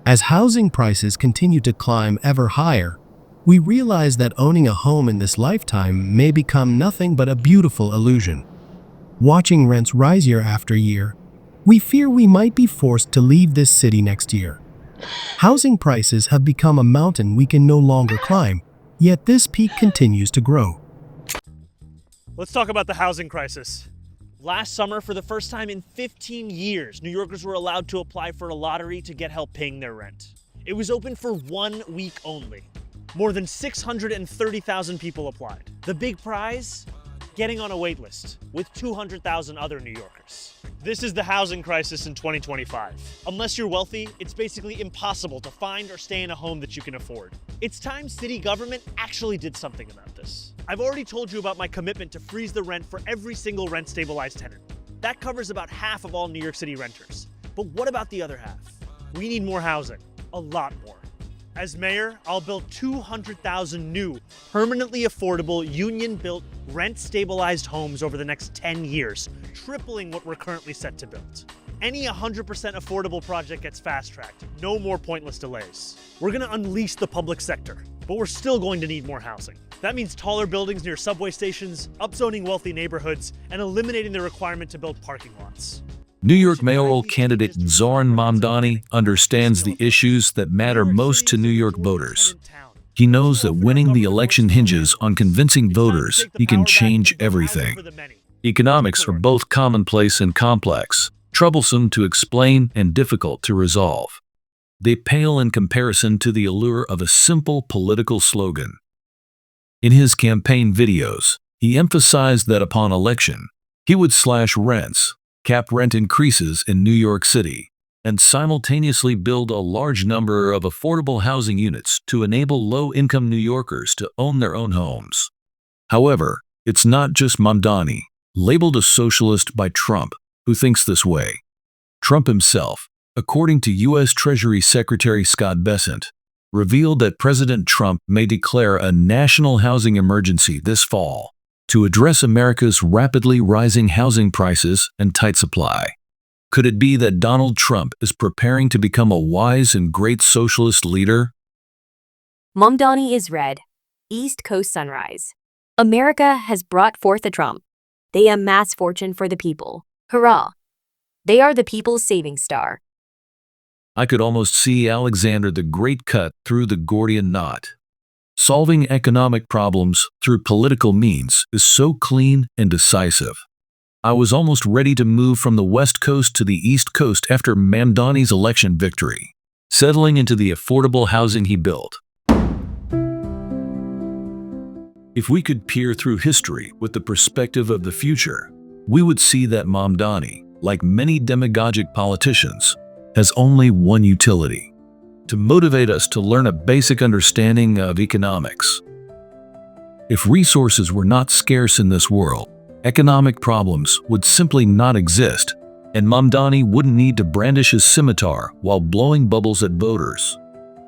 As housing prices continue to climb ever higher, we realize that owning a home in this lifetime may become nothing but a beautiful illusion. Watching rents rise year after year, we fear we might be forced to leave this city next year. Housing prices have become a mountain we can no longer climb, yet this peak continues to grow. Let's talk about the housing crisis. Last summer, for the first time in 15 years, New Yorkers were allowed to apply for a lottery to get help paying their rent. It was open for 1 week only. More than 630,000 people applied. The big prize? Getting on a wait list with 200,000 other New Yorkers. This is the housing crisis in 2025. Unless you're wealthy, it's basically impossible to find or stay in a home that you can afford. It's time city government actually did something about this. I've already told you about my commitment to freeze the rent for every single rent-stabilized tenant. That covers about half of all New York City renters. But what about the other half? We need more housing, a lot more. As mayor, I'll build 200,000 new, permanently affordable, union-built, rent-stabilized homes over the next 10 years, tripling what we're currently set to build. Any 100% affordable project gets fast-tracked, no more pointless delays. We're gonna unleash the public sector, but we're still going to need more housing. That means taller buildings near subway stations, upzoning wealthy neighborhoods, and eliminating the requirement to build parking lots. New York mayoral candidate Zohran Mamdani understands the issues that matter most to New York voters. He knows that winning the election hinges on convincing voters he can change everything. Economics are both commonplace and complex, troublesome to explain and difficult to resolve. They pale in comparison to the allure of a simple political slogan. In his campaign videos, he emphasized that upon election, he would slash rents, cap rent increases in New York City, and simultaneously build a large number of affordable housing units to enable low-income New Yorkers to own their own homes. However, it's not just Mamdani, labeled a socialist by Trump, who thinks this way. Trump himself, according to U.S. Treasury Secretary Scott Bessent, revealed that President Trump may declare a national housing emergency this fall to address America's rapidly rising housing prices and tight supply. Could it be that Donald Trump is preparing to become a wise and great socialist leader? Mamdani is red. East Coast sunrise. America has brought forth a Trump. They amass fortune for the people. Hurrah! They are the people's saving star. I could almost see Alexander the Great cut through the Gordian knot. Solving economic problems through political means is so clean and decisive. I was almost ready to move from the West Coast to the East Coast after Mamdani's election victory, settling into the affordable housing he built. If we could peer through history with the perspective of the future, we would see that Mamdani, like many demagogic politicians, has only one utility: to motivate us to learn a basic understanding of economics. If resources were not scarce in this world, economic problems would simply not exist, and Mamdani wouldn't need to brandish his scimitar while blowing bubbles at voters.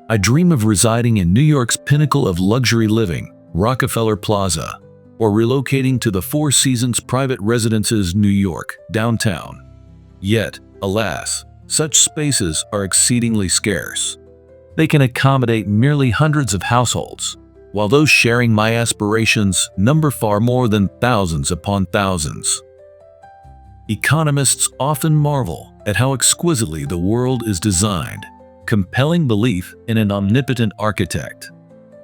I dream of residing in New York's pinnacle of luxury living, Rockefeller Plaza, or relocating to the Four Seasons Private Residences, New York, downtown. Yet, alas, such spaces are exceedingly scarce. They can accommodate merely hundreds of households, while those sharing my aspirations number far more than thousands upon thousands. Economists often marvel at how exquisitely the world is designed, compelling belief in an omnipotent architect.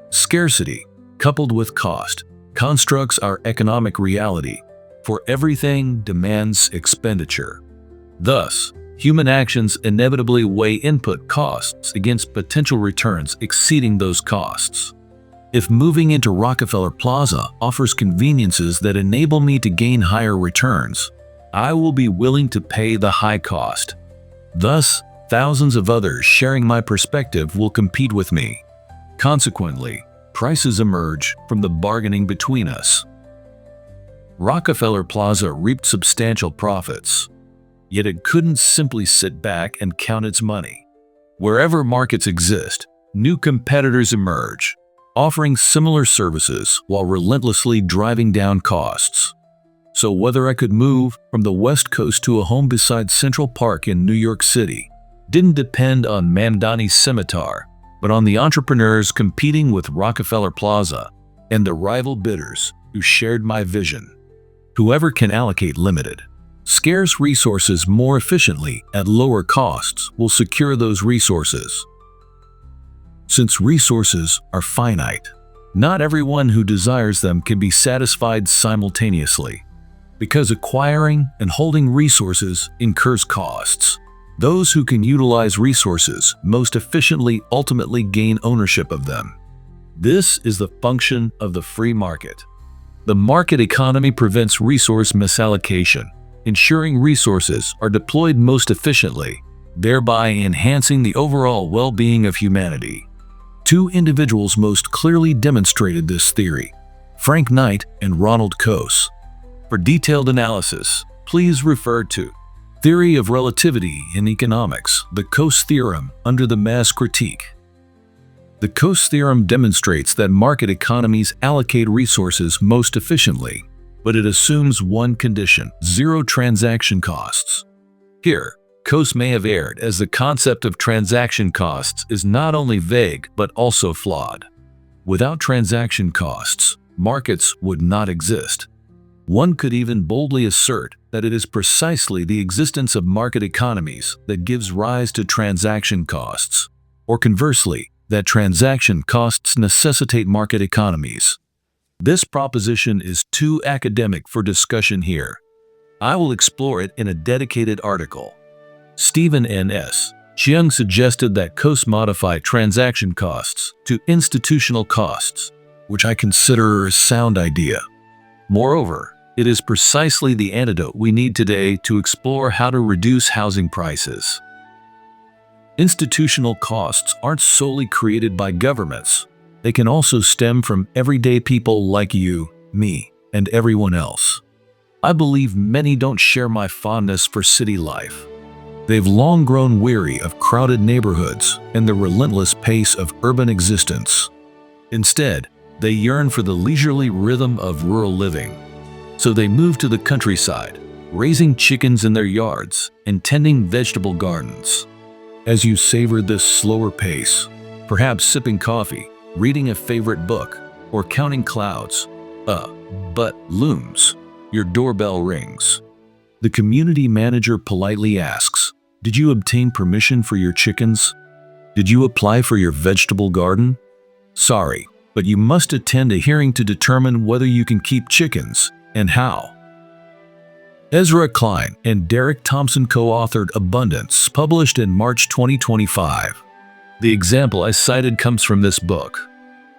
Scarcity, coupled with cost, constructs our economic reality, for everything demands expenditure. Thus, human actions inevitably weigh input costs against potential returns exceeding those costs. If moving into Rockefeller Plaza offers conveniences that enable me to gain higher returns, I will be willing to pay the high cost. Thus, thousands of others sharing my perspective will compete with me. Consequently, prices emerge from the bargaining between us. Rockefeller Plaza reaped substantial profits. Yet it couldn't simply sit back and count its money. Wherever markets exist, new competitors emerge, offering similar services while relentlessly driving down costs. So whether I could move from the West Coast to a home beside Central Park in New York City, didn't depend on Mamdani's Scimitar, but on the entrepreneurs competing with Rockefeller Plaza and the rival bidders who shared my vision. Whoever can allocate limited, scarce resources more efficiently at lower costs will secure those resources. Since resources are finite, not everyone who desires them can be satisfied simultaneously. Because acquiring and holding resources incurs costs, those who can utilize resources most efficiently ultimately gain ownership of them. This is the function of the free market. The market economy prevents resource misallocation, ensuring resources are deployed most efficiently, thereby enhancing the overall well-being of humanity. Two individuals most clearly demonstrated this theory, Frank Knight and Ronald Coase. For detailed analysis, please refer to Theory of Relativity in Economics, the Coase Theorem under the Mass Critique. The Coase theorem demonstrates that market economies allocate resources most efficiently, but it assumes one condition: zero transaction costs. Here, Coase may have erred, as the concept of transaction costs is not only vague but also flawed. Without transaction costs, markets would not exist. One could even boldly assert that it is precisely the existence of market economies that gives rise to transaction costs, or conversely, that transaction costs necessitate market economies. This proposition is too academic for discussion here. I will explore it in a dedicated article. Stephen N.S. Cheung suggested that Coase modify transaction costs to institutional costs, which I consider a sound idea. Moreover, it is precisely the antidote we need today to explore how to reduce housing prices. Institutional costs aren't solely created by governments. They can also stem from everyday people like you, me, and everyone else. I believe many don't share my fondness for city life. They've long grown weary of crowded neighborhoods and the relentless pace of urban existence. Instead, they yearn for the leisurely rhythm of rural living. So they move to the countryside, raising chickens in their yards and tending vegetable gardens. As you savor this slower pace, perhaps sipping coffee, reading a favorite book, or counting clouds, but looms, your doorbell rings. The community manager politely asks, "Did you obtain permission for your chickens? Did you apply for your vegetable garden? Sorry, but you must attend a hearing to determine whether you can keep chickens and how." Ezra Klein and Derek Thompson co-authored Abundance, published in March 2025. The example I cited comes from this book.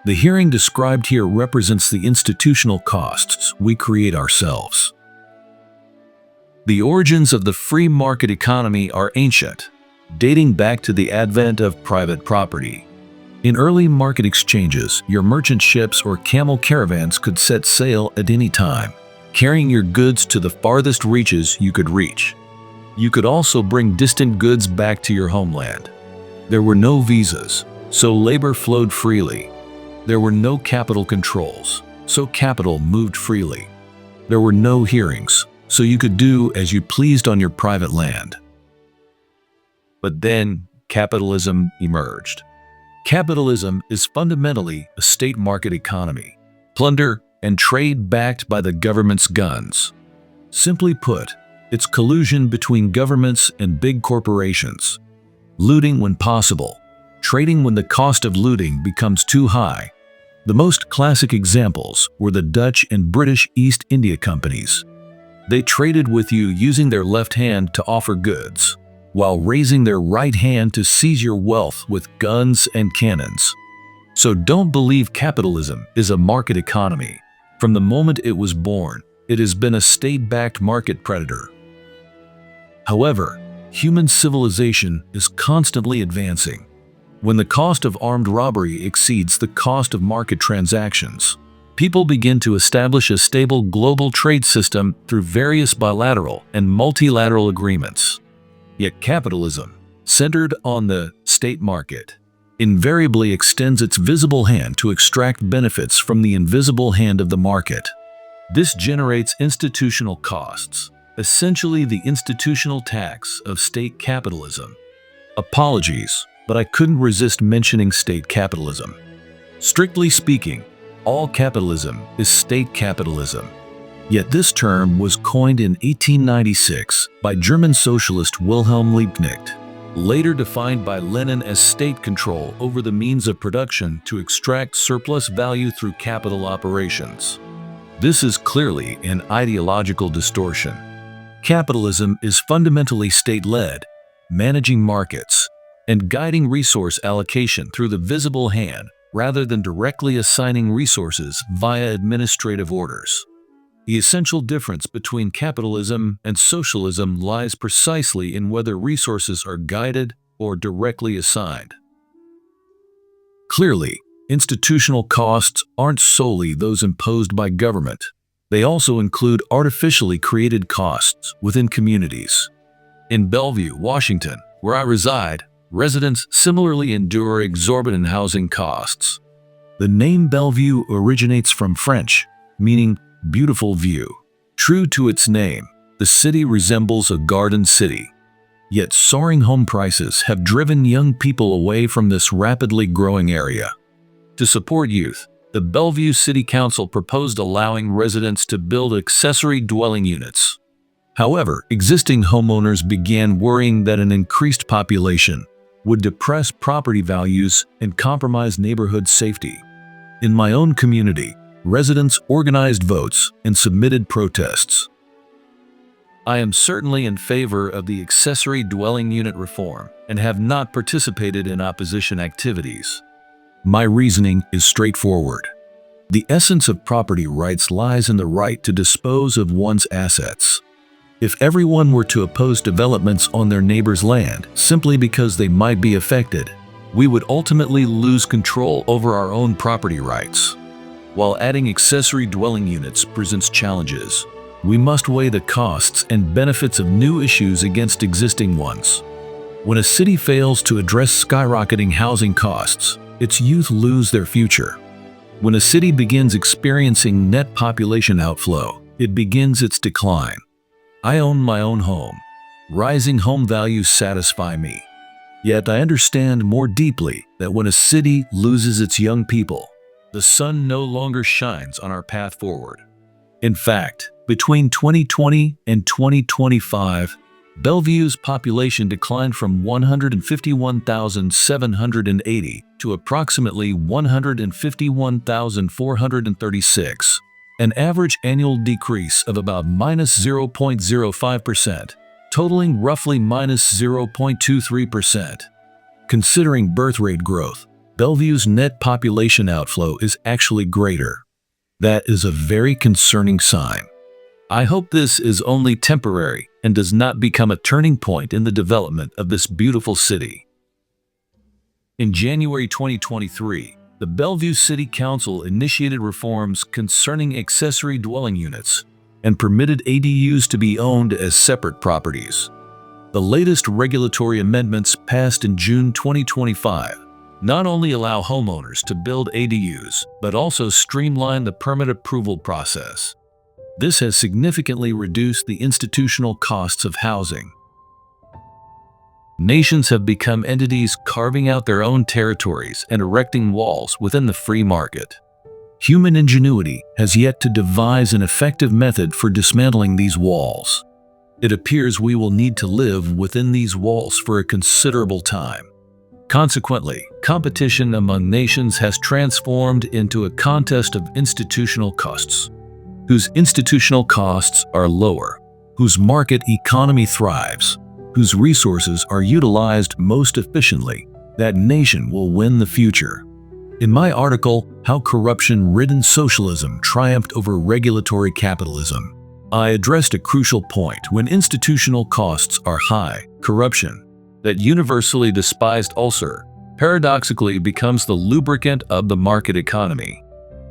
The hearing described here represents the institutional costs we create ourselves. The origins of the free market economy are ancient, dating back to the advent of private property. In early market exchanges, your merchant ships or camel caravans could set sail at any time, carrying your goods to the farthest reaches you could reach. You could also bring distant goods back to your homeland. There were no visas, so labor flowed freely. There were no capital controls, so capital moved freely. There were no hearings, so you could do as you pleased on your private land. But then, capitalism emerged. Capitalism is fundamentally a state market economy. Plunder and trade backed by the government's guns. Simply put, it's collusion between governments and big corporations. Looting when possible, trading when the cost of looting becomes too high. The most classic examples were the Dutch and British East India Companies. They traded with you using their left hand to offer goods, while raising their right hand to seize your wealth with guns and cannons. So don't believe capitalism is a market economy. From the moment it was born, it has been a state-backed market predator. However, human civilization is constantly advancing. When the cost of armed robbery exceeds the cost of market transactions, people begin to establish a stable global trade system through various bilateral and multilateral agreements. Yet capitalism, centered on the state market, invariably extends its visible hand to extract benefits from the invisible hand of the market. This generates institutional costs, essentially the institutional tax of state capitalism. Apologies, but I couldn't resist mentioning state capitalism. Strictly speaking, all capitalism is state capitalism. Yet this term was coined in 1896 by German socialist Wilhelm Liebknecht, later defined by Lenin as state control over the means of production to extract surplus value through capital operations. This is clearly an ideological distortion. Capitalism is fundamentally state-led, managing markets, and guiding resource allocation through the visible hand rather than directly assigning resources via administrative orders. The essential difference between capitalism and socialism lies precisely in whether resources are guided or directly assigned. Clearly, institutional costs aren't solely those imposed by government. They also include artificially created costs within communities. In Bellevue, Washington, where I reside, residents similarly endure exorbitant housing costs. The name Bellevue originates from French, meaning beautiful view. True to its name, the city resembles a garden city. Yet soaring home prices have driven young people away from this rapidly growing area. To support youth, the Bellevue City Council proposed allowing residents to build accessory dwelling units. However, existing homeowners began worrying that an increased population would depress property values and compromise neighborhood safety. In my own community, residents organized votes and submitted protests. I am certainly in favor of the accessory dwelling unit reform and have not participated in opposition activities. My reasoning is straightforward. The essence of property rights lies in the right to dispose of one's assets. If everyone were to oppose developments on their neighbor's land simply because they might be affected, we would ultimately lose control over our own property rights. While adding accessory dwelling units presents challenges, we must weigh the costs and benefits of new issues against existing ones. When a city fails to address skyrocketing housing costs, its youth lose their future. When a city begins experiencing net population outflow, it begins its decline. I own my own home. Rising home values satisfy me. Yet I understand more deeply that when a city loses its young people, the sun no longer shines on our path forward. In fact, between 2020 and 2025, Bellevue's population declined from 151,780 to approximately 151,436, an average annual decrease of about -0.05%, totaling roughly -0.23%. Considering birth rate growth, Bellevue's net population outflow is actually greater. That is a very concerning sign. I hope this is only temporary and does not become a turning point in the development of this beautiful city. In January 2023, the Bellevue City Council initiated reforms concerning accessory dwelling units and permitted ADUs to be owned as separate properties. The latest regulatory amendments passed in June 2025 not only allow homeowners to build ADUs, but also streamline the permit approval process. This has significantly reduced the institutional costs of housing. Nations have become entities carving out their own territories and erecting walls within the free market. Human ingenuity has yet to devise an effective method for dismantling these walls. It appears we will need to live within these walls for a considerable time. Consequently, competition among nations has transformed into a contest of institutional costs. Whose institutional costs are lower, whose market economy thrives, whose resources are utilized most efficiently, that nation will win the future. In my article, How Corruption-Ridden Socialism Triumphed Over Regulatory Capitalism, I addressed a crucial point. When institutional costs are high, corruption, that universally despised ulcer, paradoxically becomes the lubricant of the market economy.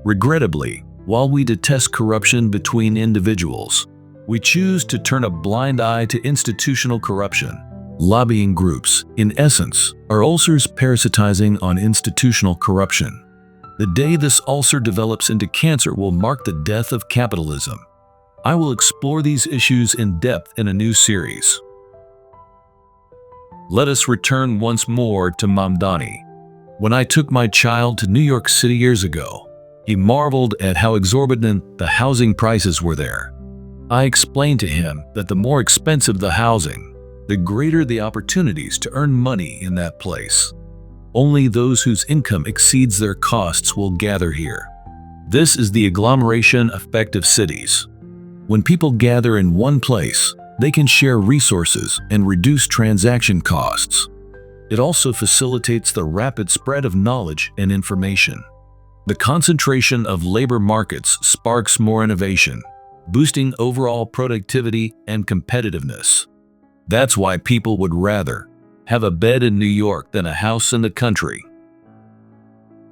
Regrettably, while we detest corruption between individuals, we choose to turn a blind eye to institutional corruption. Lobbying groups, in essence, are ulcers parasitizing on institutional corruption. The day this ulcer develops into cancer will mark the death of capitalism. I will explore these issues in depth in a new series. Let us return once more to Mamdani. When I took my child to New York City years ago, he marveled at how exorbitant the housing prices were there. I explained to him that the more expensive the housing, the greater the opportunities to earn money in that place. Only those whose income exceeds their costs will gather here. This is the agglomeration effect of cities. When people gather in one place, they can share resources and reduce transaction costs. It also facilitates the rapid spread of knowledge and information. The concentration of labor markets sparks more innovation, boosting overall productivity and competitiveness. That's why people would rather have a bed in New York than a house in the country.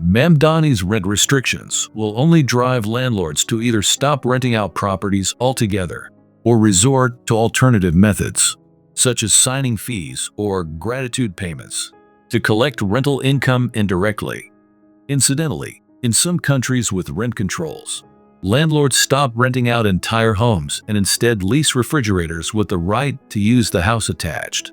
Mamdani's rent restrictions will only drive landlords to either stop renting out properties altogether or resort to alternative methods, such as signing fees or gratitude payments, to collect rental income indirectly. Incidentally, in some countries with rent controls, landlords stop renting out entire homes and instead lease refrigerators with the right to use the house attached.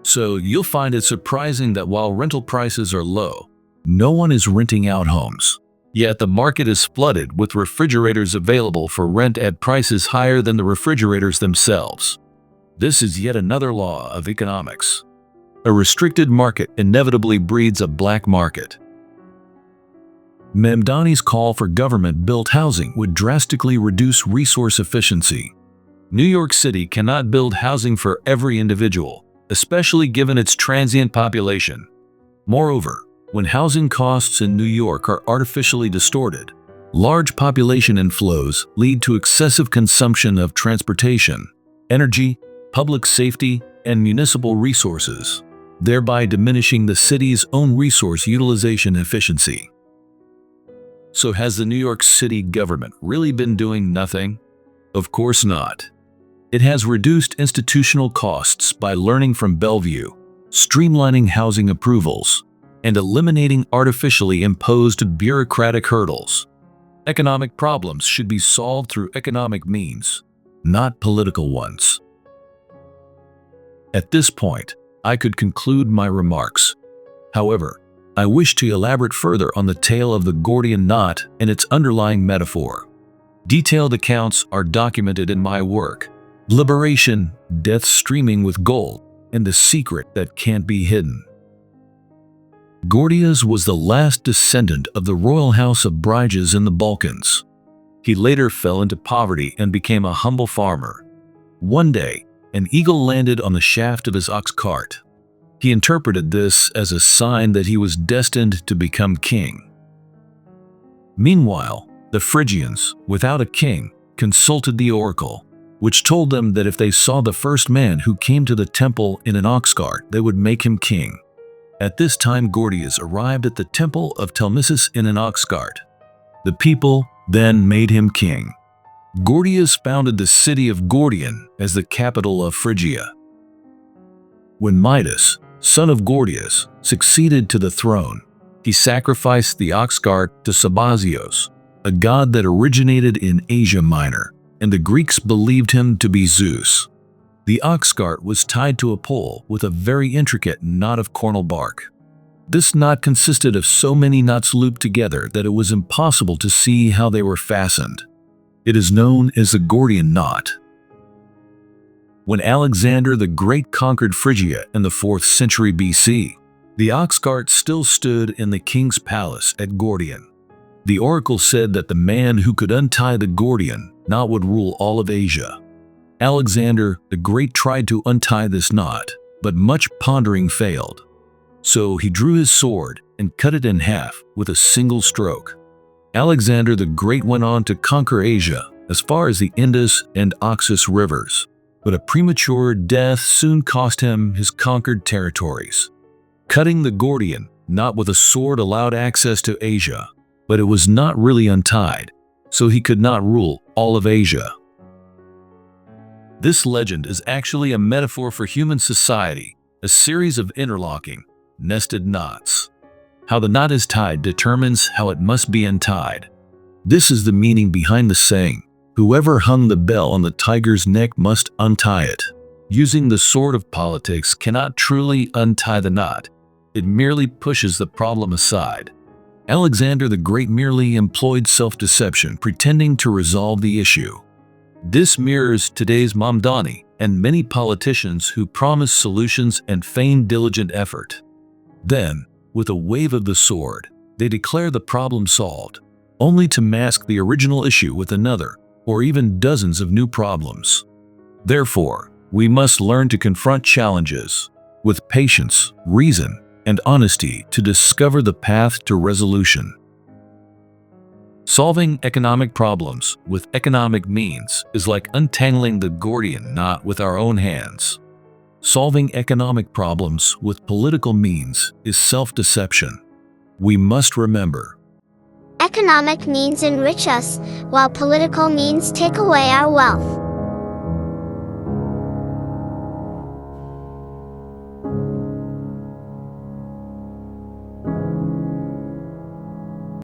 So you'll find it surprising that while rental prices are low, no one is renting out homes. Yet the market is flooded with refrigerators available for rent at prices higher than the refrigerators themselves. This is yet another law of economics. A restricted market inevitably breeds a black market. Mamdani's call for government-built housing would drastically reduce resource efficiency. New York City cannot build housing for every individual, especially given its transient population. Moreover, when housing costs in New York are artificially distorted, large population inflows lead to excessive consumption of transportation, energy, public safety, and municipal resources, thereby diminishing the city's own resource utilization efficiency. So has the New York City government really been doing nothing? Of course not. It has reduced institutional costs by learning from Bellevue, streamlining housing approvals, and eliminating artificially imposed bureaucratic hurdles. Economic problems should be solved through economic means, not political ones. At this point, I could conclude my remarks. However, I wish to elaborate further on the tale of the Gordian knot and its underlying metaphor. Detailed accounts are documented in my work, Liberation, Death Streaming with Gold, and the Secret That Can't Be Hidden. Gordias was the last descendant of the royal house of Briges in the Balkans. He later fell into poverty and became a humble farmer. One day, an eagle landed on the shaft of his ox cart. He interpreted this as a sign that he was destined to become king. Meanwhile, the Phrygians, without a king, consulted the oracle, which told them that if they saw the first man who came to the temple in an ox cart, they would make him king. At this time, Gordias arrived at the temple of Telmissus in an ox cart. The people then made him king. Gordias founded the city of Gordian as the capital of Phrygia. When Midas, son of Gordias, succeeded to the throne, he sacrificed the ox cart to Sabazios, a god that originated in Asia Minor, and the Greeks believed him to be Zeus. The ox cart was tied to a pole with a very intricate knot of cornel bark. This knot consisted of so many knots looped together that it was impossible to see how they were fastened. It is known as the Gordian knot. When Alexander the Great conquered Phrygia in the 4th century BC, the ox cart still stood in the king's palace at Gordian. The oracle said that the man who could untie the Gordian knot would rule all of Asia. Alexander the Great tried to untie this knot, but much pondering failed. So he drew his sword and cut it in half with a single stroke. Alexander the Great went on to conquer Asia as far as the Indus and Oxus rivers, but a premature death soon cost him his conquered territories. Cutting the Gordian knot with a sword allowed access to Asia, but it was not really untied, so he could not rule all of Asia. This legend is actually a metaphor for human society, a series of interlocking, nested knots. How the knot is tied determines how it must be untied. This is the meaning behind the saying, "Whoever hung the bell on the tiger's neck must untie it." Using the sword of politics cannot truly untie the knot. It merely pushes the problem aside. Alexander the Great merely employed self-deception, pretending to resolve the issue. This mirrors today's Mamdani and many politicians who promise solutions and feign diligent effort. Then, with a wave of the sword, they declare the problem solved, only to mask the original issue with another, or even dozens of new problems. Therefore, we must learn to confront challenges with patience, reason, and honesty to discover the path to resolution. Solving economic problems with economic means is like untangling the Gordian knot with our own hands. Solving economic problems with political means is self-deception. We must remember, economic means enrich us, while political means take away our wealth.